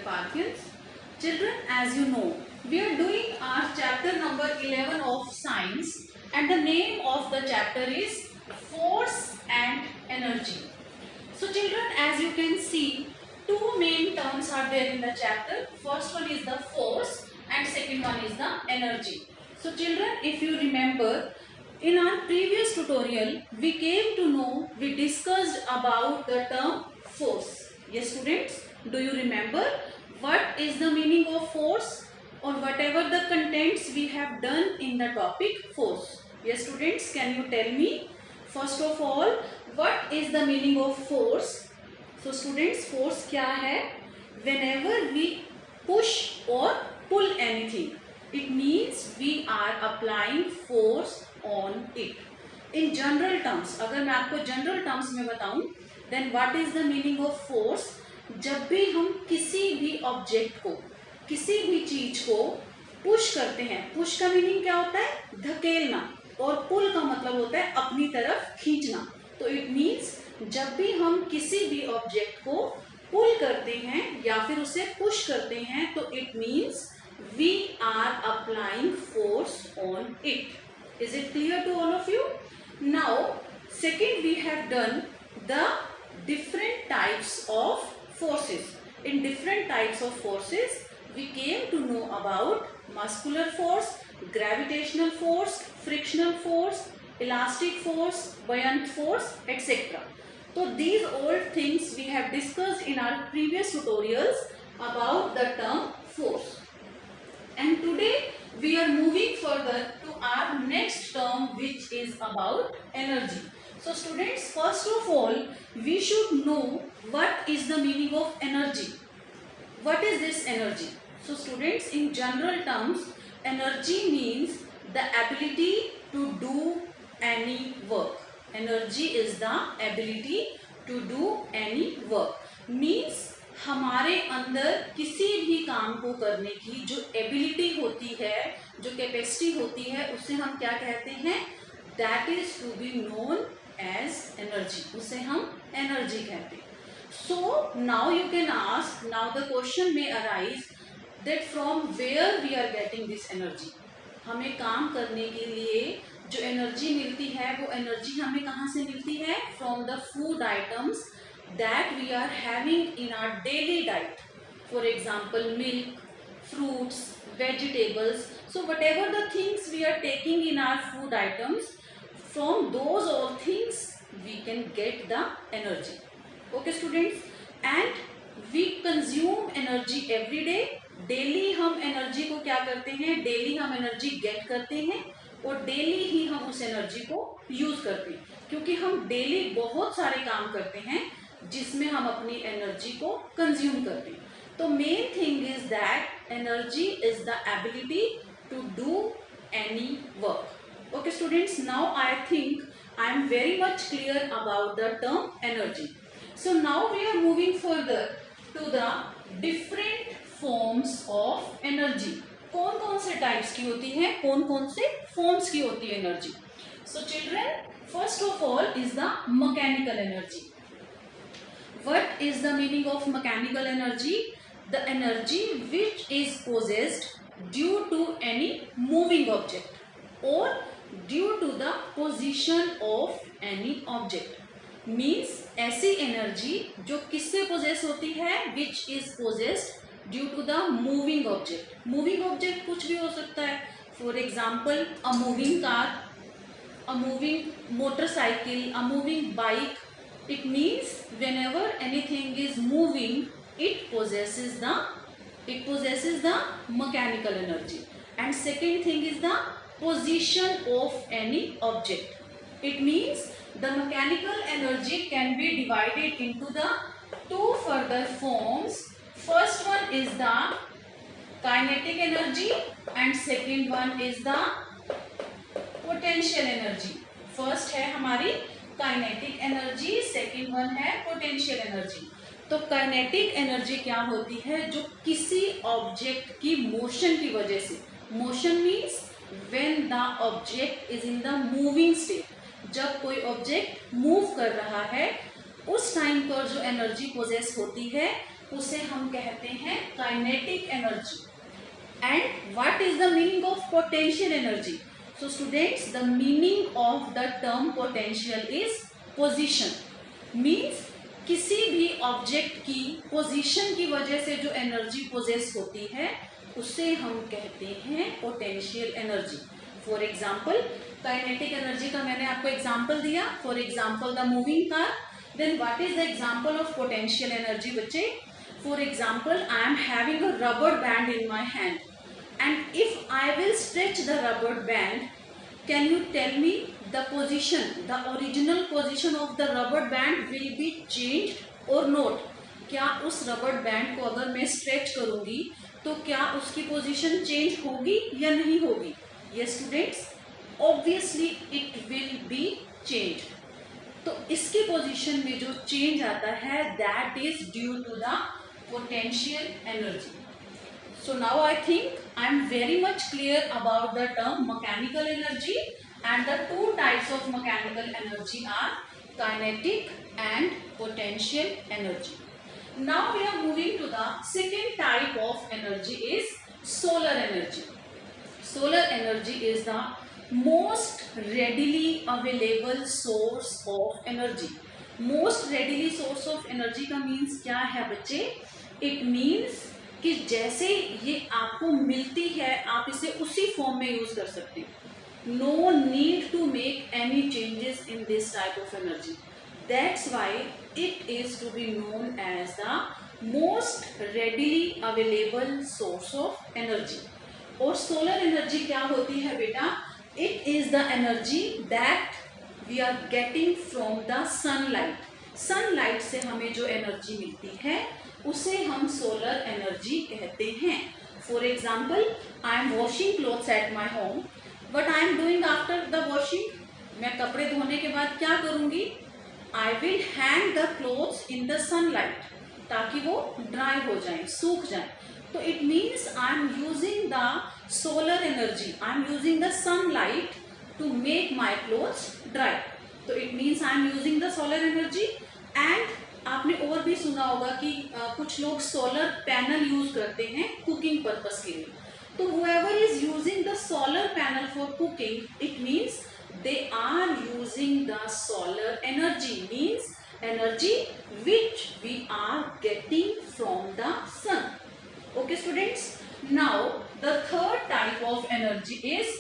Parthians. Children, as you know, we are doing our chapter number 11 of science, and the name of the chapter is force and energy. So children, as you can see, two main terms are there in the chapter. First one is the force and second one is the energy. So children, if you remember, in our previous tutorial, we discussed about the term force. Yes students, do you remember what is the meaning of force or whatever the contents we have done in the topic force? Yes students, can you tell me first of all what is the meaning of force? So students, force क्या है? Whenever we push or pull anything, it means we are applying force on it. In general terms, अगर मैं आपको general terms में बताऊं, then what is the meaning of force? जब भी हम किसी भी ऑब्जेक्ट को, किसी भी चीज को पुश करते हैं, पुश का मीनिंग क्या होता है? धकेलना, और पुल का मतलब होता है अपनी तरफ खींचना. तो इट मीन्स जब भी हम किसी भी ऑब्जेक्ट को पुल करते हैं या फिर उसे पुश करते हैं, तो it means we are applying force on it. Is it clear to all of you? Now second, we have done the different types of forces. In different types of forces, we came to know about muscular force, gravitational force, frictional force, elastic force, buoyant force, etc. So these all things we have discussed in our previous tutorials about the term force. And today we are moving further to our next term, which is about energy. So students, first of all, we should know what is the meaning of energy. What is this energy? So students, in general terms, energy means the ability to do any work. Energy is the ability to do any work. Means हमारे अंदर किसी भी काम को करने की जो ability होती है, जो कैपेसिटी होती है, उसे हम क्या कहते हैं? That is to be known as energy. उसे हम एनर्जी कहते हैं. So now you can ask, now the question may arise that from where we are getting this energy. हमें काम करने के लिए जो एनर्जी मिलती है, वो एनर्जी हमें कहाँ से मिलती है? From the food items that we are having in our daily diet. For example, milk, fruits, vegetables. So whatever the things we are taking in our food items, from those all things we can get the energy. Okay students, and we consume energy every day. Daily हम energy को क्या करते हैं? Daily हम energy get करते हैं और daily ही हम उस एनर्जी को यूज करते हैं, क्योंकि हम डेली बहुत सारे काम करते हैं जिसमें हम अपनी एनर्जी को कंज्यूम करते हैं. तो main thing is that energy is the ability to do any work. Okay students, now I think I am very much clear about the term energy. So now we are moving further to the different forms of energy. कौन कौन से types की होती है, कौन कौन से forms की होती है energy? So children, first of all is the mechanical energy. What is the meaning of mechanical energy? The energy which is possessed due to any moving object or due to the position of any object. Means ऐसी energy जो किससे poses होती है? which is possessed due to the moving object. moving object कुछ भी हो सकता है. For example, a moving car, a moving motorcycle, a moving bike. It means whenever anything is moving, it possesses the mechanical energy. And second thing is the position of any object. It means the mechanical energy can be divided into the two further forms. First one is the kinetic energy and second one is the potential energy. First है हमारी kinetic energy, second one है potential energy. तो kinetic energy क्या होती है? जो किसी object की मोशन की वजह से, motion means when the object is in the moving state, जब कोई ऑब्जेक्ट मूव कर रहा है, उस टाइम पर जो एनर्जी पोजेस होती है उसे हम कहते हैं kinetic energy. And what is the meaning of potential energy? So students, the meaning of the term potential is position. Means किसी भी ऑब्जेक्ट की पोजीशन की वजह से जो एनर्जी पोजेस होती है उसे हम कहते हैं potential energy. For example kinetic energy का मैंने आपको एग्जाम्पल दिया. For example the moving car. Then what is the example of potential energy बच्चे? For example I am having a rubber band in my hand and if I will stretch the rubber band, can you tell me the position, the original position of the rubber band will be changed or not? क्या उस rubber band को अगर मैं stretch करूंगी तो क्या उसकी position change होगी या नहीं होगी? Yes students, obviously it will be change. तो इसकी पोजीशन में जो चेंज आता है that is due to the potential energy. So now I think I am very much clear about the term mechanical energy, and the two types of mechanical energy are kinetic and potential energy. Now we are moving to the second type of energy is solar energy. Solar energy is the most readily available source of energy. Most readily source of energy का means क्या है बच्चे? It means कि जैसे ये आपको मिलती है आप इसे उसी फॉर्म में यूज कर सकते हैं. No need to make any changes in this type of energy. That's why it is to be known as the most readily available source of energy. और सोलर एनर्जी क्या होती है बेटा? It is the energy that we are getting from the sunlight. Sunlight से हमें जो energy मिलती है उसे हम सोलर एनर्जी कहते हैं. For example I am washing clothes at my home. What I am doing after the washing? मैं कपड़े धोने के बाद क्या करूंगी? I will hang the clothes in the sunlight ताकि वो ड्राई हो जाए, सूख जाए. तो it means I am using the solar energy, I am using the sunlight to make my clothes dry. तो it means I am using the solar energy. And आपने और भी सुना होगा कि कुछ लोग सोलर पैनल यूज करते हैं कुकिंग पर्पस के लिए. तो whoever is using the solar panel for cooking, it means they are using the solar energy, means energy which we are getting from the sun. Okay students, now the third type of energy is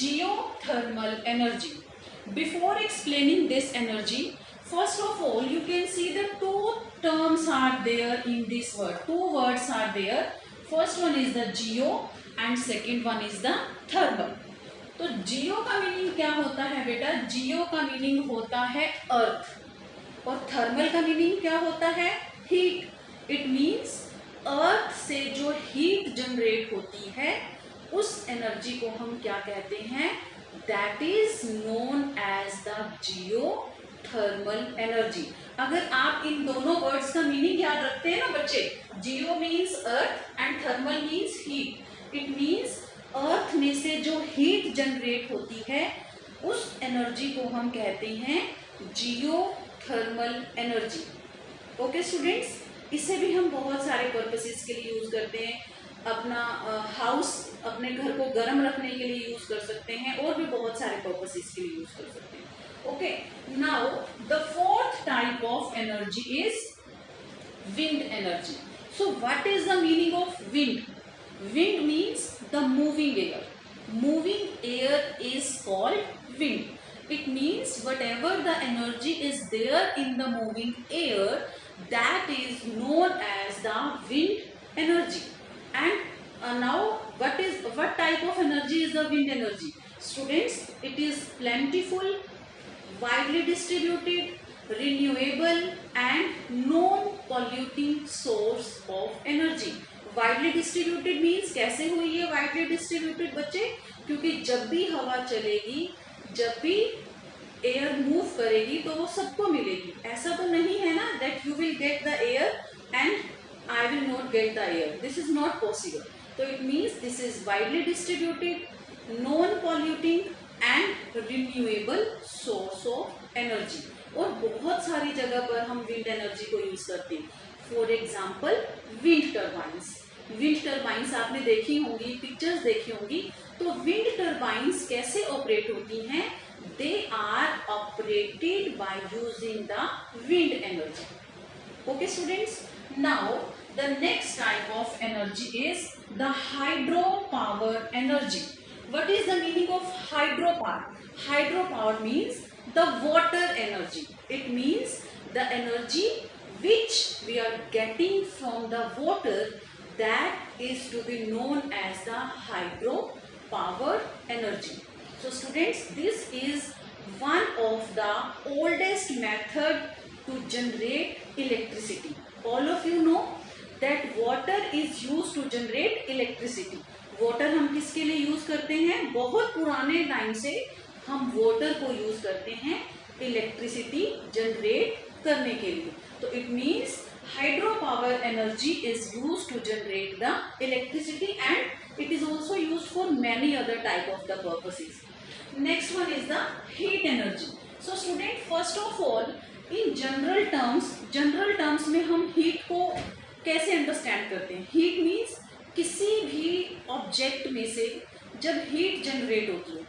geothermal energy. Before explaining this energy, first of all, you can see the two terms are there in this word. Two words are there. First one is the geo and second one is the thermal. तो geo का meaning क्या होता है बेटा? geo का meaning होता है अर्थ और thermal का मीनिंग क्या होता है? हीट. इट मीन्स अर्थ से जो हीट जनरेट होती है उस एनर्जी को हम क्या कहते हैं? That is known as the geothermal energy. अगर आप इन दोनों वर्ड्स का मीनिंग याद रखते हैं ना बच्चे, जियो means earth and thermal means heat. It means earth में से जो हीट जनरेट होती है उस एनर्जी को हम कहते हैं जियोथर्मल एनर्जी. ओके स्टूडेंट्स, इसे भी हम बहुत सारे पर्पसेस के लिए यूज करते हैं. अपना हाउस, अपने घर को गर्म रखने के लिए यूज कर सकते हैं और भी बहुत सारे पर्पसेस के लिए यूज कर सकते हैं. Okay, now the fourth type of energy is wind energy. So what is the meaning of wind? Wind means the moving air. Moving air is called wind. It means whatever the energy is there in the moving air, that is known as the wind energy. And now what type of energy is the wind energy? Students, it is plentiful, widely distributed, renewable and non-polluting source of energy. Widely distributed means कैसे हुई है widely distributed बच्चे? क्योंकि जब भी हवा चलेगी, जब भी एयर मूव करेगी तो वो सबको मिलेगी. ऐसा तो नहीं है ना that you will get the air and I will not get the air. This is not possible. तो it means this is widely distributed, non polluting and renewable source of energy. और बहुत सारी जगह पर हम विंड एनर्जी को use करते हैं. For example wind turbines. Wind turbines आपने देखी होंगी, पिक्चर्स देखी होंगी। तो विंड टर्बाइंस कैसे ऑपरेट होती हैं? They are operated by using the wind energy. Okay students, now the next type of energy is the hydropower energy. What is the meaning of hydropower? Hydropower means the water energy. It means the energy which we are getting from the water, that is to be known as the hydropower energy. So students, this is one of the oldest method to generate electricity. All of you know that water is used to generate electricity. water हम किसके लिए use करते हैं? बहुत पुराने time से हम water को यूज करते हैं इलेक्ट्रिसिटी जनरेट करने के लिए। तो it means hydropower energy is used to generate the electricity, and it is also used for many other type of the purposes. Next one is the heat energy. So student, first of all, in general terms में हम heat को कैसे understand करते हैं? Heat means किसी भी object में से जब हीट जनरेट होती है,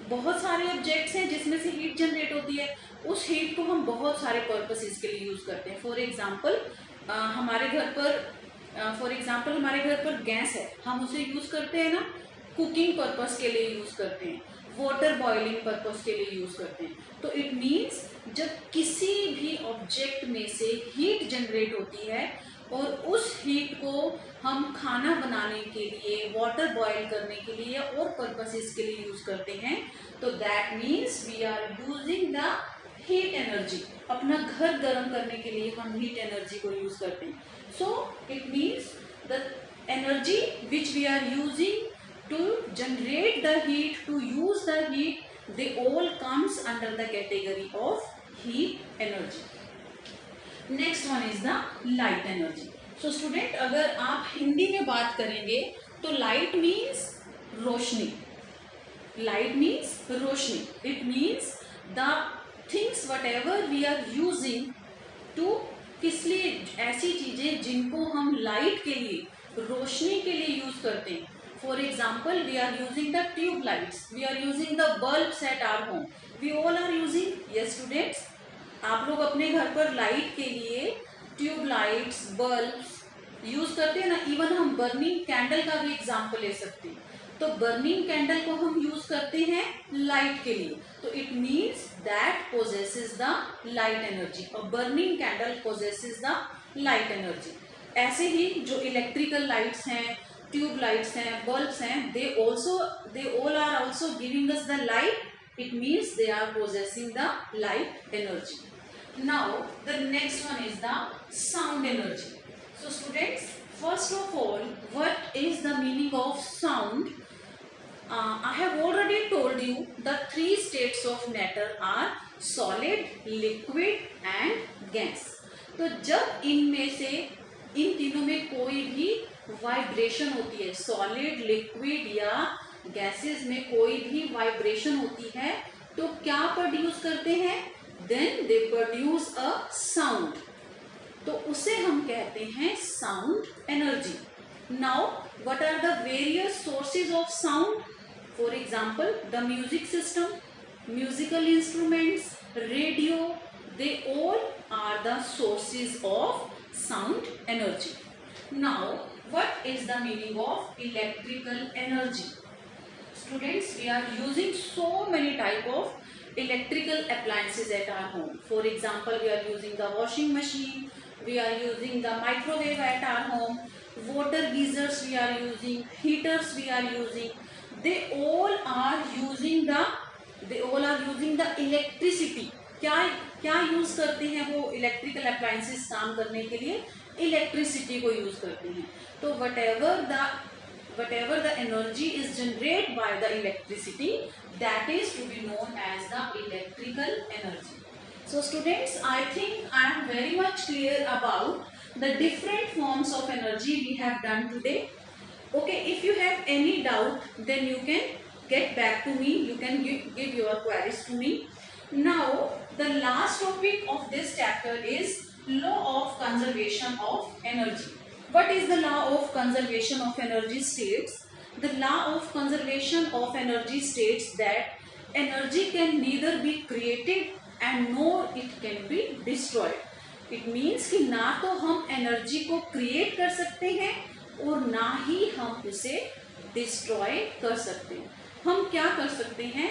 बहुत सारे ऑब्जेक्ट्स हैं जिसमें से हीट जनरेट होती है, उस हीट को हम बहुत सारे पर्पसेस के लिए यूज करते हैं। फॉर एग्जांपल हमारे घर पर गैस है, हम उसे यूज करते हैं ना कुकिंग पर्पस के लिए यूज करते हैं, वाटर बॉइलिंग पर्पस के लिए यूज करते हैं। तो इट मीन्स जब किसी भी ऑब्जेक्ट में से हीट जनरेट होती है और उस हीट को हम खाना बनाने के लिए, वाटर बॉयल करने के लिए और पर्पसेस के लिए यूज करते हैं, तो that means we are using the heat energy. अपना घर गर्म करने के लिए हम हीट एनर्जी को यूज करते हैं। So it means the energy which we are using to generate the heat, to use the heat, they all comes under the category of heat energy. Next one is the light energy. So student, अगर आप हिंदी में बात करेंगे तो light means Roshni, light means Roshni. It means the things whatever we are using to, किस लिए? ऐसी चीजें जिनको हम लाइट के लिए, रोशनी के लिए यूज करते हैं। For example, we are using the tube lights, we are using the bulbs at our home, we all are using. Yes students, आप लोग अपने घर पर लाइट के लिए ट्यूब लाइट्स, बल्ब्स यूज करते हैं ना। इवन हम बर्निंग कैंडल का भी एग्जांपल ले सकते हैं। तो बर्निंग कैंडल को हम यूज करते हैं लाइट के लिए, तो it means that possesses the light energy, और burning candle possesses the light energy. ऐसे ही जो इलेक्ट्रिकल लाइट्स हैं, ट्यूब लाइट्स हैं, बल्ब्स हैं, they all are also giving us the light. It means they are possessing the light energy. Now the next one is the sound energy. So students, first of all, what is the meaning of sound? I have already told you the three states of matter are solid, liquid and gas. तो जब इनमें से, इन तीनों में कोई भी vibration होती है, सॉलिड, लिक्विड या गैसेस में कोई भी वाइब्रेशन होती है, तो क्या प्रोड्यूस करते हैं? Then they produce a sound, तो उसे हम कहते हैं sound energy. Now what are the various sources of sound? For example the music system, musical instruments, radio, they all are the sources of sound energy. Now what is the meaning of electrical energy? Students, we are using so many type of electrical appliances at our home. For example, we are using the washing machine, we are using the microwave at our home, water geysers we are using, heaters we are using. They all are using the electricity. क्या use करते हैं वो electrical appliances काम करने के लिए? Electricity को use करते हैं। तो whatever the energy is generated by the electricity, that is to be known as the electrical energy. So students, I think I am very much clear about the different forms of energy we have done today. Okay, if you have any doubt, then you can get back to me, you can give your queries to me. Now the last topic of this chapter is law of conservation of energy. What is the law of conservation of energy states? The law of conservation of energy states that energy can neither be created and nor it can be destroyed. It means कि ना तो हम energy को create कर सकते हैं और ना ही हम उसे डिस्ट्रॉय कर सकते हैं. हम क्या कर सकते हैं?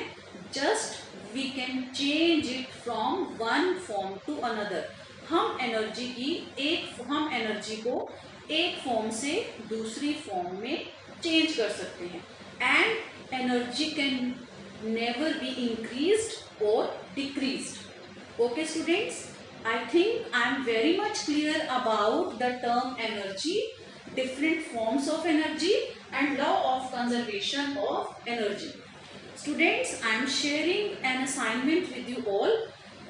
Just we can change it from one form to another. हम एनर्जी को एक फॉर्म से दूसरी फॉर्म में चेंज कर सकते हैं. And energy can never be increased और decreased. Okay students, I think I am very much clear about the term energy, different forms of energy and law of conservation of energy. Students, I am sharing an assignment with you all.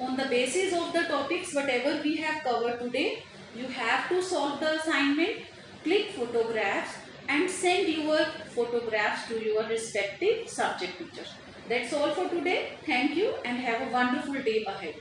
On the basis of the topics whatever we have covered today, you have to solve the assignment, click photographs and send your photographs to your respective subject teacher. That's all for today. Thank you and have a wonderful day ahead.